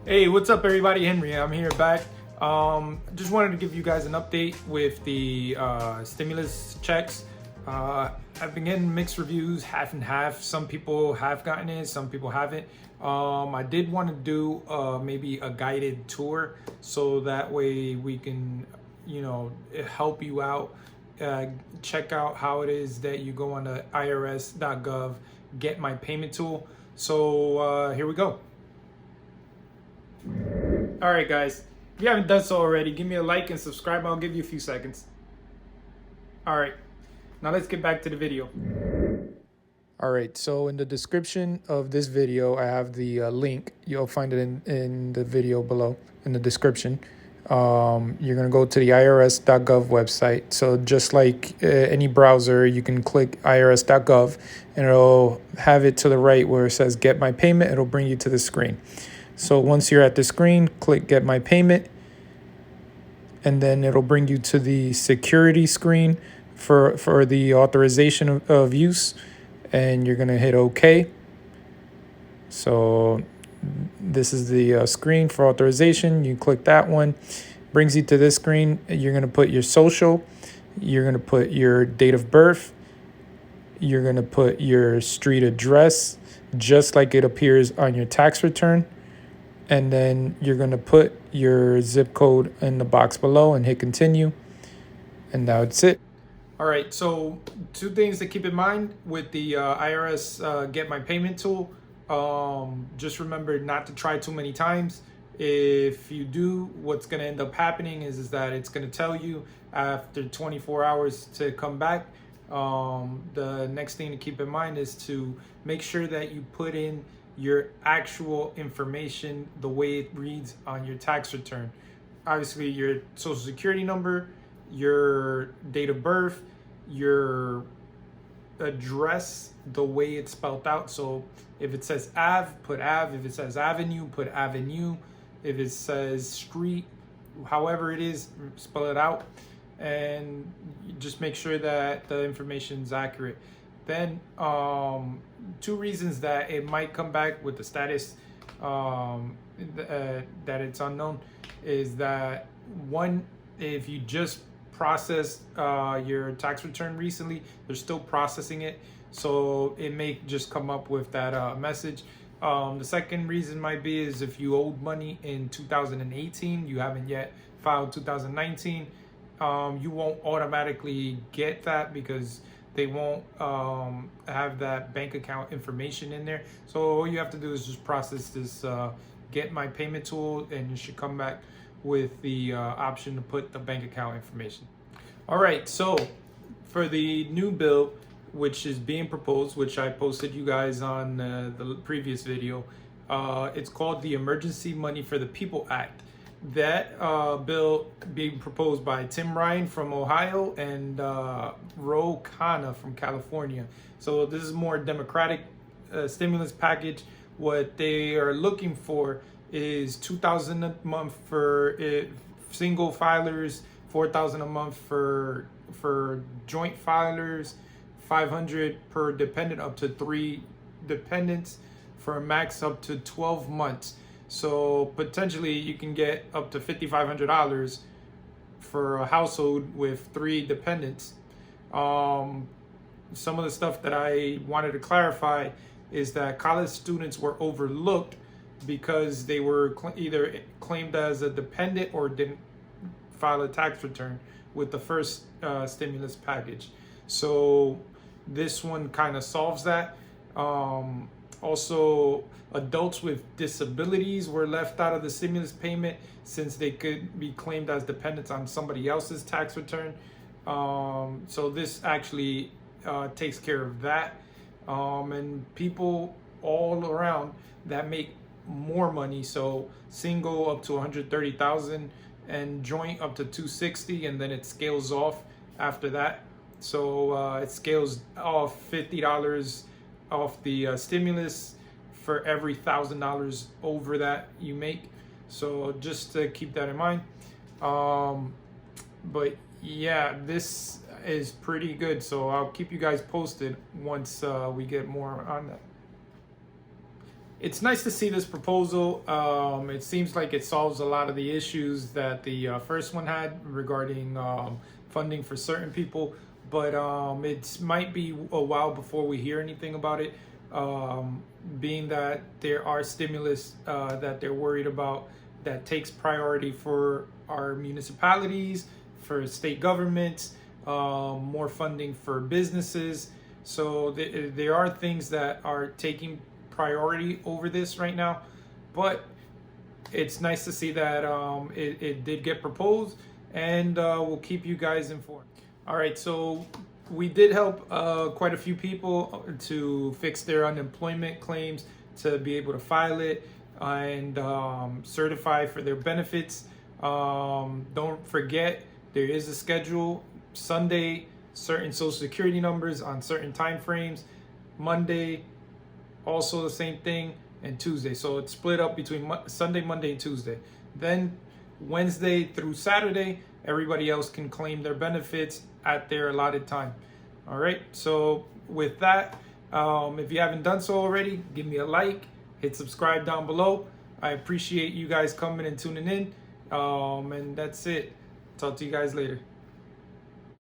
Hey, what's up, everybody? Henry, I'm here back. Just wanted to give you guys an update with the stimulus checks. I've been getting mixed reviews, half and half. Some people have gotten it, some people haven't. I did want to do maybe a guided tour so that way we can, help you out. Check out how it is that you go on the IRS.gov, get my payment tool. So here we go. All right, guys. If you haven't done so already, give me a like and subscribe. I'll give you a few seconds. All right. Now let's get back to the video. All right. So in the description of this video, I have the link. You'll find it in the video below in the description. You're going to go to the irs.gov website. So just like any browser, you can click irs.gov and it'll have it to the right where it says get my payment. It'll bring you to the screen. So once you're at the screen, click get my payment, and then it'll bring you to the security screen for the authorization of use, and you're gonna hit OK. So this is the screen for authorization. You click that one, brings you to this screen. You're gonna put your social, you're gonna put your date of birth, you're gonna put your street address, just like it appears on your tax return. And then you're going to put your zip code in the box below and hit continue. And now it's it. All right, so two things to keep in mind with the IRS Get My Payment tool. Just remember not to try too many times. If you do, what's going to end up happening is that it's going to tell you after 24 hours to come back. The next thing to keep in mind is to make sure that you put in your actual information the way it reads on your tax return. Obviously, your social security number, your date of birth, your address, the way it's spelled out. So if it says Ave, put Ave. If it says Avenue, put Avenue. If it says street, however it is, spell it out. And just make sure that the information is accurate. Then two reasons that it might come back with the status that it's unknown is that one, if you just processed your tax return recently, they're still processing it, so it may just come up with that message. The second reason might be is if you owed money in 2018, you haven't yet filed 2019, you won't automatically get that because they won't have that bank account information in there. So all you have to do is just process this get my payment tool, and you should come back with the option to put the bank account information. All right, so for the new bill, which is being proposed, which I posted you guys on the previous video, it's called the Emergency Money for the People Act. That bill being proposed by Tim Ryan from Ohio and Ro Khanna from California. So this is more democratic stimulus package. What they are looking for is $2,000 a month for single filers, $4,000 a month for joint filers, $500 per dependent, up to 3 dependents, for a max up to 12 months. So potentially you can get up to $5,500 for a household with 3 dependents. Some of the stuff that I wanted to clarify is that college students were overlooked because they were either claimed as a dependent or didn't file a tax return with the first stimulus package. So this one kind of solves that. Also, adults with disabilities were left out of the stimulus payment since they could be claimed as dependents on somebody else's tax return. So this actually takes care of that. And people all around that make more money, so single up to 130,000 and joint up to 260, and then it scales off after that. So it scales off $50 off the stimulus for every $1,000 over that you make. So just to keep that in mind. But yeah, this is pretty good. So I'll keep you guys posted once we get more on that. it's nice to see this proposal. It seems like it solves a lot of the issues that the first one had regarding funding for certain people, but it might be a while before we hear anything about it, being that there are stimulus that they're worried about that takes priority for our municipalities, for state governments, more funding for businesses. So there are things that are taking priority over this right now, but it's nice to see that it did get proposed, and we'll keep you guys informed. All right, so we did help quite a few people to fix their unemployment claims, to be able to file it and certify for their benefits. Don't forget, there is a schedule. Sunday, certain social security numbers on certain time frames. Monday, also the same thing, and Tuesday. So it's split up between Sunday, Monday, and Tuesday. Then Wednesday through Saturday, everybody else can claim their benefits at their allotted time. All right, so with that, if you haven't done so already, give me a like, hit subscribe down below. I appreciate you guys coming and tuning in, and that's it. Talk to you guys later.